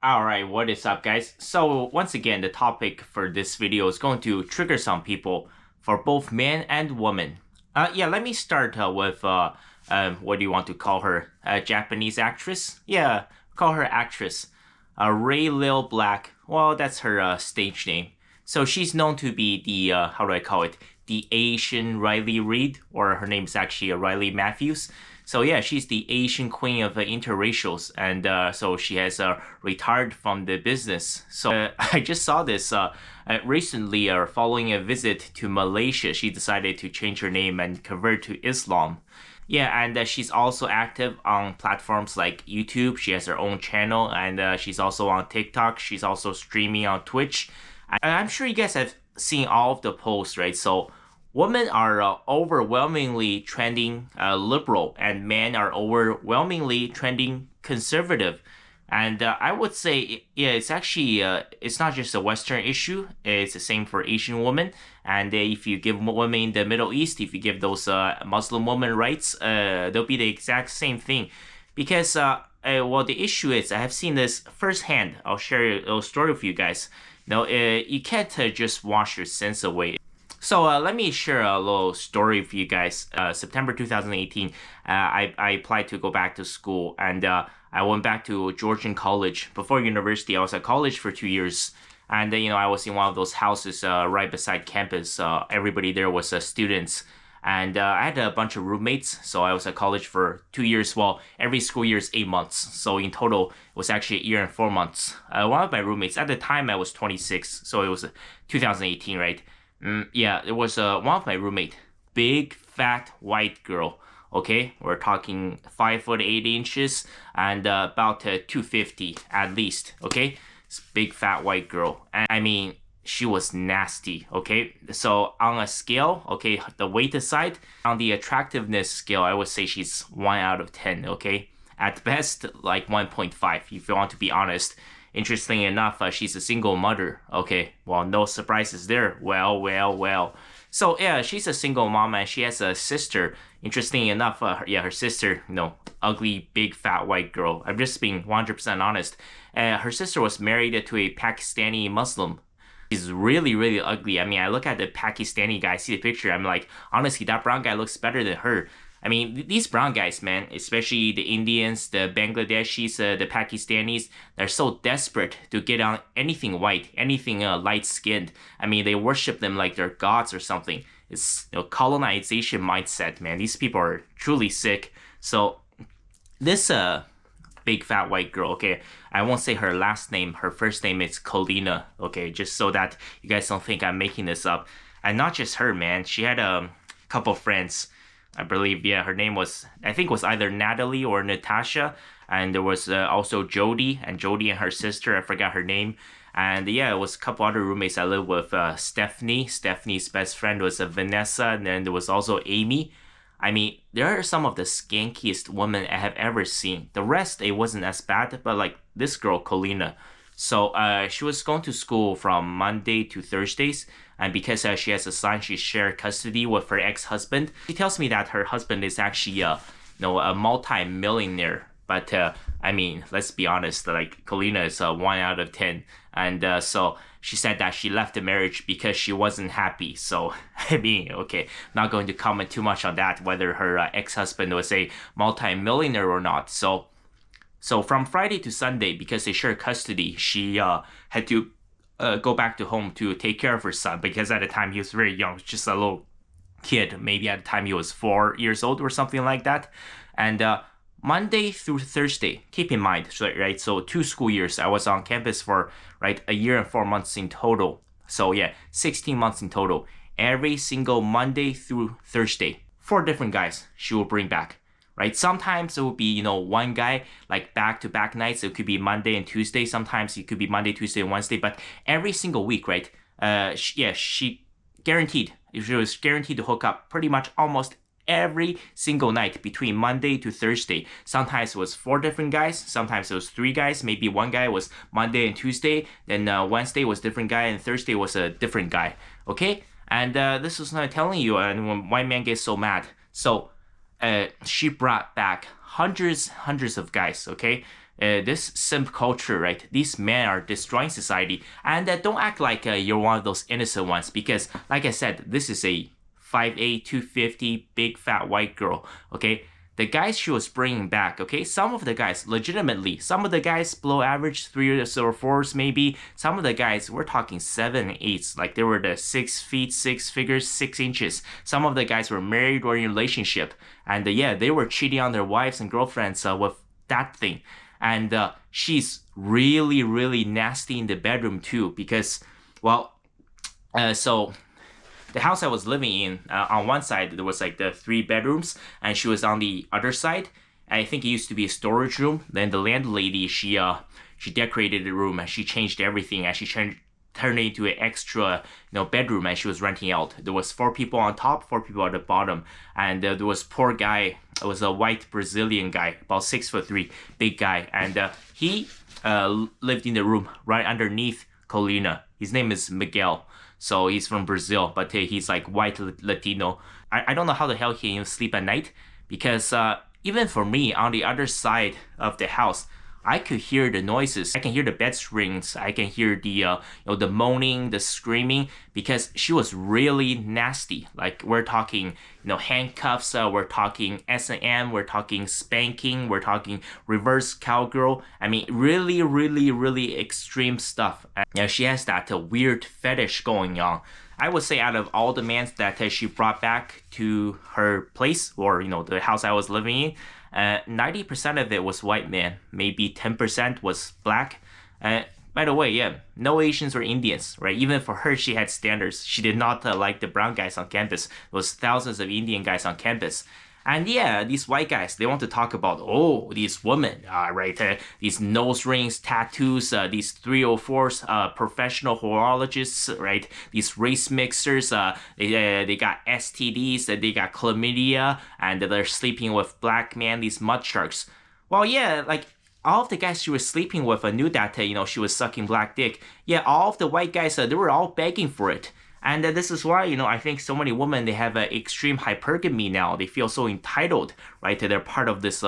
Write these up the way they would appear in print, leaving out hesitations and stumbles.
Alright, what is up guys? So once again, the topic for this video is going to trigger some people for both men and women. Yeah, let me start with, what do you want to call her? A Japanese actress? Yeah, call her actress. Ray Lil Black. Well, that's her stage name. So she's known to be the, how do I call it? The Asian Riley Reid, or her name's actually Riley Matthews. So yeah, she's the Asian queen of interracials, and so she has retired from the business. So I just saw this recently, following a visit to Malaysia, she decided to change her name and convert to Islam. Yeah, and she's also active on platforms like YouTube. She has her own channel, and she's also on TikTok. She's also streaming on Twitch. And I'm sure you guys have seen all of the posts, right? So women are overwhelmingly trending liberal, and men are overwhelmingly trending conservative. And I would say, yeah, it's actually, it's not just a Western issue. It's the same for Asian women. And if you give women in the Middle East, if you give those Muslim women rights, they'll be the exact same thing. Because, well, the issue is, I have seen this firsthand. I'll share a little story with you guys. You can't just wash your sins away. So let me share a little story for you guys. September 2018, I applied to go back to school, and I went back to Georgian College. Before university, I was at college for 2 years. And I was in one of those houses right beside campus. Everybody there was students. And I had a bunch of roommates, so I was at college for 2 years. Well, every school year is 8 months, so in total, it was actually a year and 4 months. One of my roommates, at the time I was 26, so it was 2018, right? Yeah, it was one of my roommate, big, fat, white girl, okay? We're talking 5'8" and about 250 at least, okay? It's big, fat, white girl. And I mean, she was nasty, okay? So on a scale, okay, the weight aside, on the attractiveness scale, I would say she's 1 out of 10, okay? At best, like 1.5, if you want to be honest. Interestingly enough, she's a single mother, okay? Well, no surprises there. Well. So yeah, she's a single mom, and she has a sister. Interestingly enough, her sister, ugly, big, fat, white girl. I'm just being 100% honest. Her sister was married to a Pakistani Muslim. He's really, really ugly. I mean, I look at the Pakistani guy, see the picture, I'm like, honestly, that brown guy looks better than her. I mean, these brown guys, man, especially the Indians, the Bangladeshis, the Pakistanis, they're so desperate to get on anything white, anything light-skinned. I mean, they worship them like they're gods or something. It's colonization mindset, man. These people are truly sick. So this big fat white girl, okay, I won't say her last name. Her first name is Colina, okay, just so that you guys don't think I'm making this up. And not just her, man. She had a couple friends. I believe, yeah, her name was, I think was either Natalie or Natasha. And there was also Jody and her sister, I forgot her name. And yeah, it was a couple other roommates I lived with. Stephanie. Stephanie's best friend was Vanessa. And then there was also Amy. I mean, there are some of the skankiest women I have ever seen. The rest, it wasn't as bad, but like this girl, Colina. So she was going to school from Monday to Thursdays, and because she has a son, she shared custody with her ex-husband. She tells me that her husband is actually a multi-millionaire. But I mean, let's be honest, like Colina is 1 out of 10, and so she said that she left the marriage because she wasn't happy. So I mean, okay, not going to comment too much on that, whether her ex-husband was a multi-millionaire or not. So from Friday to Sunday, because they share custody, she had to go back to home to take care of her son, because at the time he was very young, just a little kid. Maybe at the time he was 4 years old or something like that. And Monday through Thursday, keep in mind, right? So 2 school years, I was on campus for, right, a year and 4 months in total. So yeah, 16 months in total. Every single Monday through Thursday, 4 different guys she will bring back. Right? Sometimes it will be, one guy, like back-to-back nights. It could be Monday and Tuesday. Sometimes it could be Monday, Tuesday, and Wednesday. But every single week, right? She guaranteed. She was guaranteed to hook up pretty much almost every single night between Monday to Thursday. Sometimes it was 4 different guys. Sometimes it was 3 guys. Maybe one guy was Monday and Tuesday. Then Wednesday was a different guy, and Thursday was a different guy. Okay? And this is not telling you, and when white man gets so mad. So she brought back hundreds of guys, okay? this simp culture, right? These men are destroying society, and don't act like you're one of those innocent ones, because, like I said, this is a 5'8", 250, big fat white girl. Okay, the guys she was bringing back, okay, some of the guys, legitimately, some of the guys below average, 3s or 4s maybe. Some of the guys, we're talking 7 and 8s, like they were the 6 feet, 6 figures, 6 inches. Some of the guys were married or in a relationship, and yeah, they were cheating on their wives and girlfriends with that thing. And she's really, really nasty in the bedroom too, because, well, so the house I was living in, on one side, there was like the 3 bedrooms, and she was on the other side. I think it used to be a storage room. Then the landlady, she decorated the room, and she changed everything, and she turned it into an extra, bedroom, and she was renting out. There was 4 people on top, 4 people at the bottom, and there was poor guy. It was a white Brazilian guy, about 6'3", big guy, and he lived in the room right underneath Colina. His name is Miguel. So he's from Brazil, but he's like white Latino. I don't know how the hell he can sleep at night, because even for me, on the other side of the house, I could hear the noises. I can hear the bed springs. I can hear the the moaning, the screaming, because she was really nasty. Like, we're talking handcuffs. We're talking S&M. We're talking spanking. We're talking reverse cowgirl. I mean, really, really, really extreme stuff. And she has that weird fetish going on. I would say out of all the men that she brought back to her place, or the house I was living in, 90% of it was white men. Maybe 10% was black. By the way, yeah, no Asians or Indians, right? Even for her, she had standards. She did not like the brown guys on campus. There was thousands of Indian guys on campus. And yeah, these white guys, they want to talk about, these women, right? These nose rings, tattoos, these 304s, professional horologists, right? These race mixers, they got STDs, they got chlamydia, and they're sleeping with black men, these mud sharks. Well, yeah, like, all of the guys she was sleeping with knew that, she was sucking black dick. Yeah, all of the white guys, they were all begging for it. And this is why, I think so many women, they have extreme hypergamy now. They feel so entitled, right? They're part of this,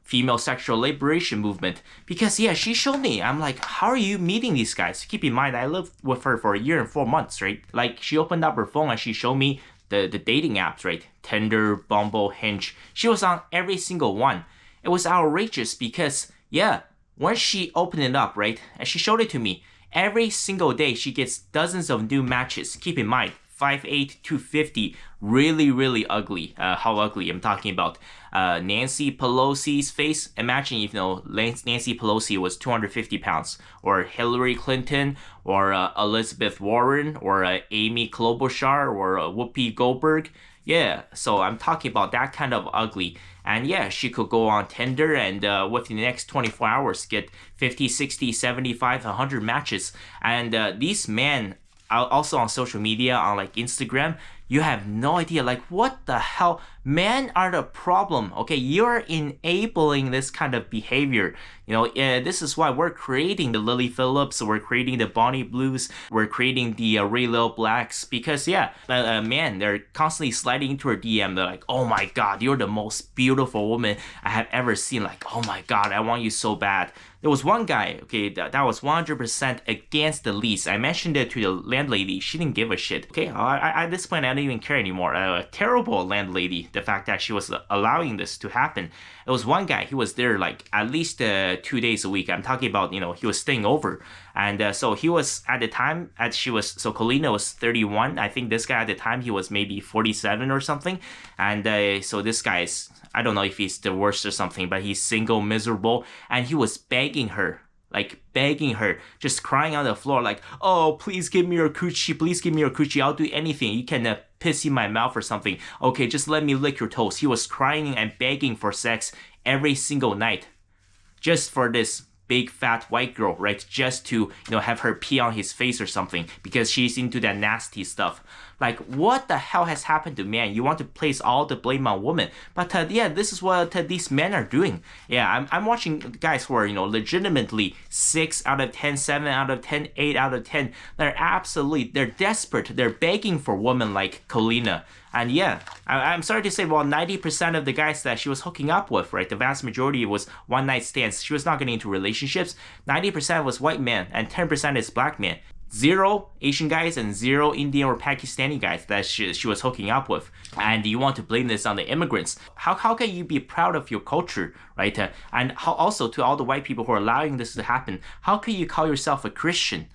female sexual liberation movement. Because, yeah, she showed me. I'm like, how are you meeting these guys? Keep in mind, I lived with her for 1 year and 4 months, right? Like, she opened up her phone and she showed me the dating apps, right? Tinder, Bumble, Hinge. She was on every single one. It was outrageous because, yeah, once she opened it up, right? And she showed it to me. Every single day, she gets dozens of new matches. Keep in mind, 5'8", 250, really, really ugly. How ugly? I'm talking about Nancy Pelosi's face. Imagine if, Nancy Pelosi was 250 pounds, or Hillary Clinton, or Elizabeth Warren, or Amy Klobuchar, or Whoopi Goldberg. Yeah, so I'm talking about that kind of ugly. And yeah, she could go on Tinder and within the next 24 hours get 50, 60, 75, 100 matches. And these men, also on social media, on like Instagram, you have no idea, like, what the hell? Men are the problem, okay? You're enabling this kind of behavior. This is why we're creating the Lily Phillips, we're creating the Bonnie Blues, we're creating the Ray Lil Blacks, because, yeah, man, they're constantly sliding into her DM. They're like, oh my God, you're the most beautiful woman I have ever seen. Like, oh my God, I want you so bad. There was one guy, okay, that was 100% against the lease. I mentioned it to the landlady. She didn't give a shit. Okay, at this point, I don't even care anymore. A terrible landlady, the fact that she was allowing this to happen. It was one guy, he was there like at least 2 days a week. I'm talking about, he was staying over. And so he was, at the time, so Colina was 31. I think this guy at the time, he was maybe 47 or something. And so this guy is, I don't know if he's divorced or something, but he's single, miserable. And he was begging her, just crying on the floor, like, oh, please give me your coochie, please give me your coochie, I'll do anything. You can piss in my mouth or something. Okay, just let me lick your toes. He was crying and begging for sex every single night, just for this big fat white girl, right? Just to, have her pee on his face or something, because she's into that nasty stuff. Like, what the hell has happened to men? You want to place all the blame on women. But yeah, this is what these men are doing. Yeah, I'm watching guys who are, legitimately 6 out of 10, 7 out of 10, 8 out of 10. They're desperate. They're begging for women like Colina. And yeah, I'm sorry to say, well, 90% of the guys that she was hooking up with, right, the vast majority was one night stands. She was not getting into relationships. 90% was white men and 10% is black men. Zero Asian guys and zero Indian or Pakistani guys that she was hooking up with. And you want to blame this on the immigrants. How can you be proud of your culture, right? And how also to all the white people who are allowing this to happen, how can you call yourself a Christian?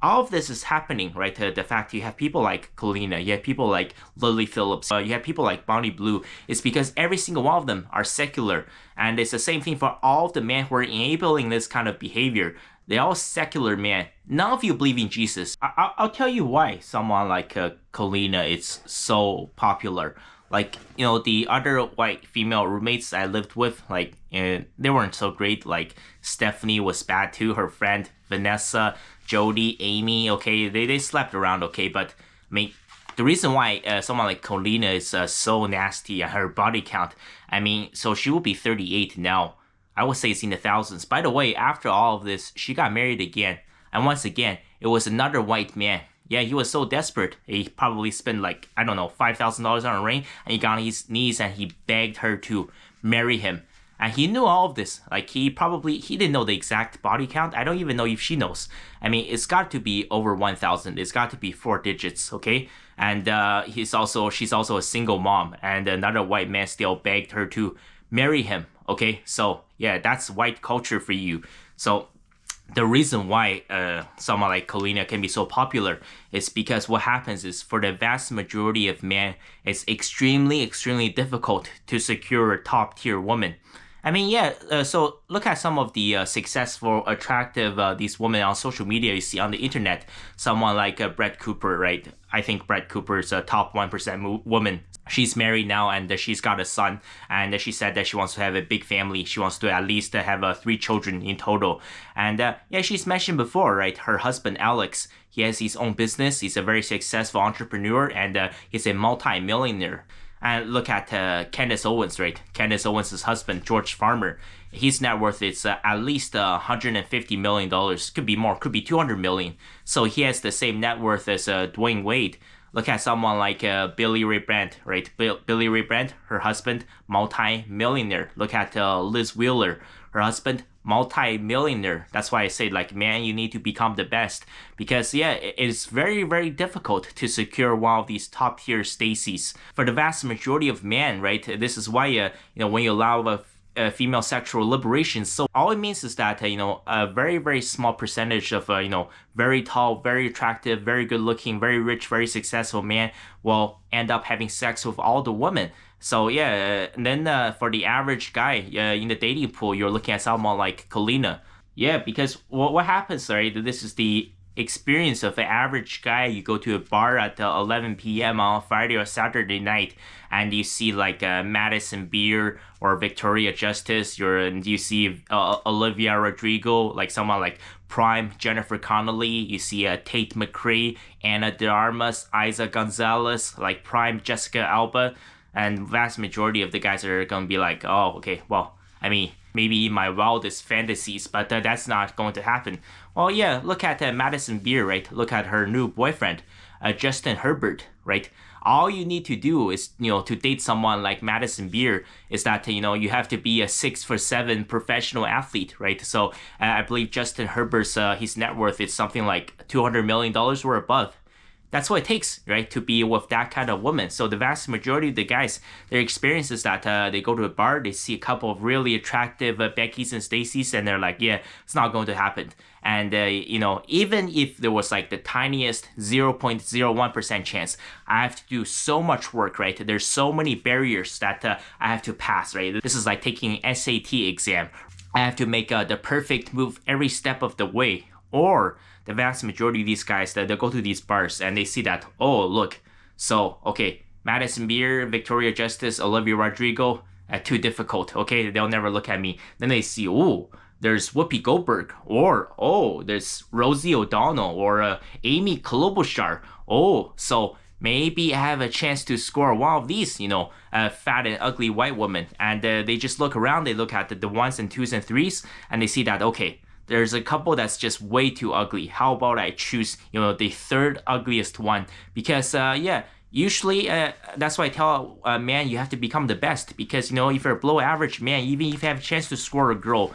All of this is happening, right? The fact you have people like Kalina, you have people like Lily Phillips, you have people like Bonnie Blue, it's because every single one of them are secular. And it's the same thing for all of the men who are enabling this kind of behavior. They're all secular men. None of you believe in Jesus. I'll tell you why someone like Kalina is so popular. Like, you know, the other white female roommates I lived with, like, they weren't so great. Like, Stephanie was bad too. Her friend Vanessa, Jody, Amy, okay, they slept around, okay. But, I mean, the reason why someone like Kalina is so nasty, her body count, I mean, so she will be 38 now. I would say it's in the thousands. By the way, after all of this, she got married again. And once again, it was another white man. Yeah, he was so desperate. He probably spent like, I don't know, $5,000 on a ring. And he got on his knees and he begged her to marry him. And he knew all of this. Like, he didn't know the exact body count. I don't even know if she knows. I mean, it's got to be over 1,000. It's got to be 4 digits, okay? And she's also a single mom. And another white man still begged her to marry him, okay? So, yeah, that's white culture for you. So, the reason why someone like Kalina can be so popular is because what happens is for the vast majority of men, it's extremely, extremely difficult to secure a top-tier woman. I mean, yeah, so look at some of the successful, attractive, these women on social media you see on the internet. Someone like Brett Cooper, right? I think Brett Cooper is a top 1% woman. She's married now and she's got a son. And she said that she wants to have a big family. She wants to at least have 3 children in total. And yeah, she's mentioned before, right? Her husband, Alex, he has his own business. He's a very successful entrepreneur and he's a multi-millionaire. And look at Candace Owens, right? Candace Owens' husband, George Farmer. His net worth is at least $150 million. Could be more, could be $200 million. So he has the same net worth as Dwayne Wade. Look at someone like Billy Ray Brandt, right? Billy Ray Brandt, her husband, multi-millionaire. Look at Liz Wheeler, her husband, multi-millionaire. That's why I say, like, man, you need to become the best. Because, yeah, it is very, very difficult to secure one of these top-tier Stacys. For the vast majority of men, right, this is why, you know, when you allow female sexual liberation, so all it means is that, you know, a very, very small percentage of, you know, very tall, very attractive, very good looking, very rich, very successful man will end up having sex with all the women. So yeah, and then for the average guy in the dating pool, you're looking at someone like Kalina. Yeah, because what happens, right? This is the experience of an average guy. You go to a bar at 11 p.m. on Friday or Saturday night, and you see like Madison Beer or Victoria Justice. You see Olivia Rodrigo, like someone like prime Jennifer Connelly. You see Tate McRae, Ana de Armas, Isa Gonzalez, like prime Jessica Alba. And vast majority of the guys are gonna be like, oh, okay, well, I mean, maybe my wildest fantasies, but that's not going to happen. Well, yeah, look at Madison Beer, right? Look at her new boyfriend, Justin Herbert, right? All you need to do is, you know, to date someone like Madison Beer is that, you know, you have to be a 6'7" professional athlete, right? So I believe Justin Herbert's, his net worth is something like $200 million or above. That's what it takes, right, to be with that kind of woman. So the vast majority of the guys, their experience is that they go to a bar, they see a couple of really attractive Beckys and Stacys, and they're like, yeah, it's not going to happen. And, you know, even if there was like the tiniest 0.01% chance, I have to do so much work, right? There's so many barriers that I have to pass, right? This is like taking an SAT exam. I have to make the perfect move every step of the way. Or the vast majority of these guys, that they'll go to these bars and they see that, oh, look, so, okay, Madison Beer, Victoria Justice, Olivia Rodrigo, too difficult, okay, they'll never look at me. Then they see, oh, there's Whoopi Goldberg, or, oh, there's Rosie O'Donnell, or Amy Klobuchar, oh, so maybe I have a chance to score one of these, you know, fat and ugly white women. And they just look around, they look at the 1s and 2s and 3s, and they see that, okay, there's a couple that's just way too ugly. How about I choose, you know, the third ugliest one? Because, yeah, Usually, that's why I tell a man you have to become the best because, you know, if you're a below average man, even if you have a chance to score a girl,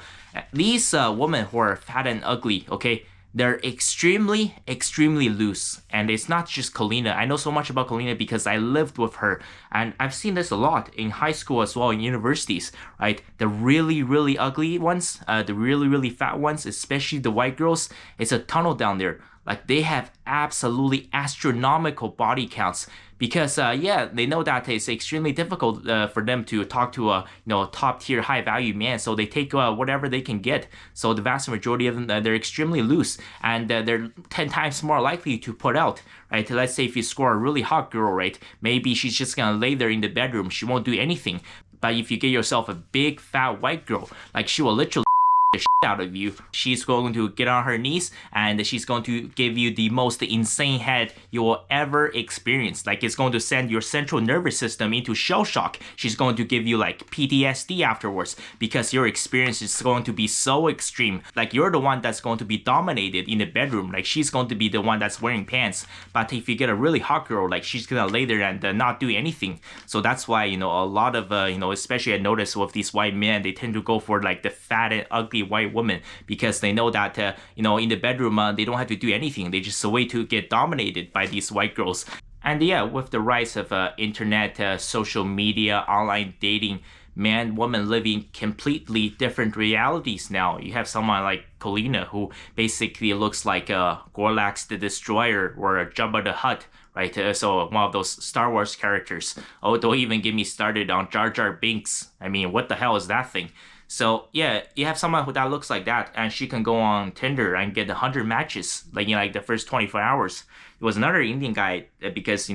these women who are fat and ugly, okay, they're extremely, extremely loose. And it's not just Kalina. I know so much about Kalina because I lived with her. And I've seen this a lot in high school as well, in universities, right? The really, really ugly ones, the really, really fat ones, especially the white girls, it's a tunnel down there. Like they have absolutely astronomical body counts because yeah, they know that it's extremely difficult for them to talk to a top tier high value man, so they take whatever they can get. So the vast majority of them they're extremely loose and they're 10 times more likely to put out, right? Let's say if you score a really hot girl, right, maybe she's just gonna lay there in the bedroom, she won't do anything. But if you get yourself a big fat white girl, like she will literally the shit out of you. She's going to get on her knees and she's going to give you the most insane head you will ever experience. Like it's going to send your central nervous system into shell shock. She's going to give you like PTSD afterwards because your experience is going to be so extreme. Like you're the one that's going to be dominated in the bedroom. Like she's going to be the one that's wearing pants. But if you get a really hot girl, like she's gonna lay there and not do anything. So that's why, you know, a lot of especially I notice with these white men, they tend to go for like the fat and ugly white woman because they know that in the bedroom they don't have to do anything. They just wait to get dominated by these white girls. And yeah, with the rise of internet, social media, online dating, man, woman living completely different realities now. You have someone like Kalina who basically looks like Gorlax the Destroyer or Jabba the Hutt, right? So one of those Star Wars characters. Oh, don't even get me started on Jar Jar Binks. I mean, what the hell is that thing? So yeah, you have someone who that looks like that, and she can go on Tinder and get 100 matches like in like the first 24 hours. It was another Indian guy because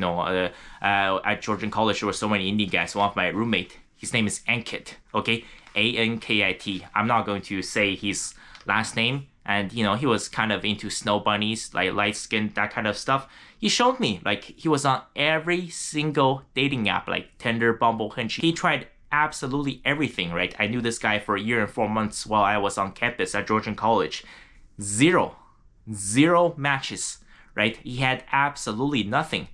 at Georgian College there were so many Indian guys. One of my roommate, his name is Ankit, okay, Ankit. I'm not going to say his last name, and he was kind of into snow bunnies, like light skin, that kind of stuff. He showed me like he was on every single dating app, like Tinder, Bumble, Hinge. He tried absolutely everything, right? I knew this guy for a year and 4 months while I was on campus at Georgian College. Zero matches, right? He had absolutely nothing.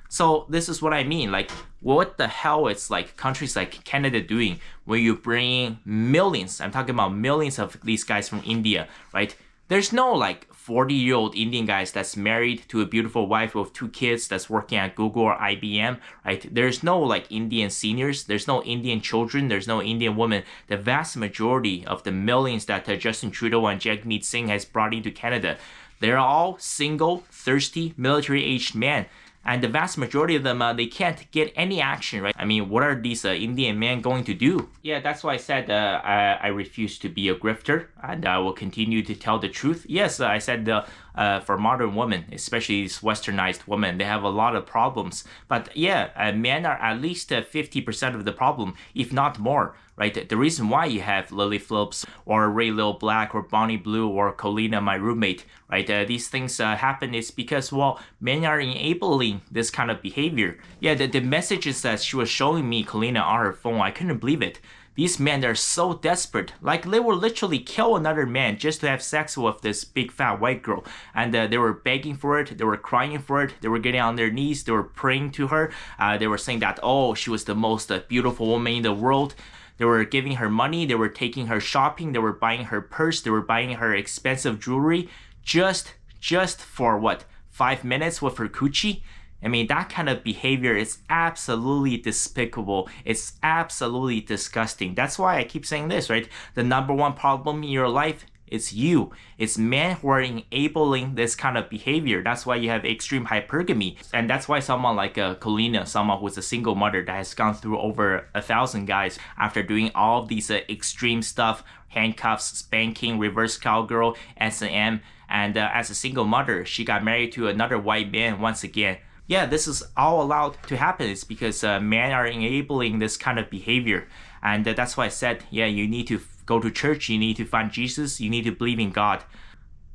So this is what I mean, like what the hell is like countries like Canada doing where you bring millions, I'm talking about millions of these guys from India, right? There's no like 40-year-old Indian guys that's married to a beautiful wife with 2 kids that's working at Google or IBM, right? There's no like Indian seniors. There's no Indian children. There's no Indian women. The vast majority of the millions that Justin Trudeau and Jagmeet Singh has brought into Canada, they're all single, thirsty, military-aged men. And the vast majority of them, they can't get any action, right? I mean, what are these Indian men going to do? Yeah, that's why I said I refuse to be a grifter, and I will continue to tell the truth. Yes, I said for modern women, especially these westernized women, they have a lot of problems. But yeah, men are at least 50% of the problem, if not more. Right, the reason why you have Lily Phillips or Ray Lil Black or Bonnie Blue or Colina, my roommate, right? These things happen is because, well, men are enabling this kind of behavior. Yeah, the messages that she was showing me, Colina, on her phone, I couldn't believe it. These men are so desperate, like they will literally kill another man just to have sex with this big fat white girl. And they were begging for it, they were crying for it, they were getting on their knees, they were praying to her. They were saying that, oh, she was the most beautiful woman in the world. They were giving her money, they were taking her shopping, they were buying her purse, they were buying her expensive jewelry just for what, 5 minutes with her coochie? I mean, that kind of behavior is absolutely despicable. It's absolutely disgusting. That's why I keep saying this, right? The number one problem in your life, it's you. It's men who are enabling this kind of behavior. That's why you have extreme hypergamy. And that's why someone like Colina, someone who's a single mother that has gone through over 1,000 guys after doing all of these extreme stuff, handcuffs, spanking, reverse cowgirl, S&M, and as a single mother, she got married to another white man once again. Yeah, this is all allowed to happen. It's because men are enabling this kind of behavior. And that's why I said, yeah, you need to go to church, you need to find Jesus, you need to believe in God.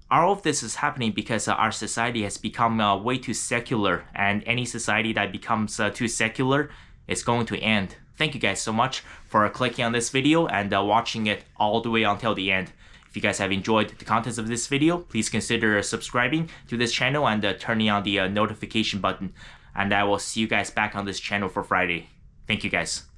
All of this is happening because our society has become way too secular, and any society that becomes too secular is going to end. Thank you guys so much for clicking on this video and watching it all the way until the end. If you guys have enjoyed the contents of this video, please consider subscribing to this channel and turning on the notification button. and I will see you guys back on this channel for Friday. Thank you guys.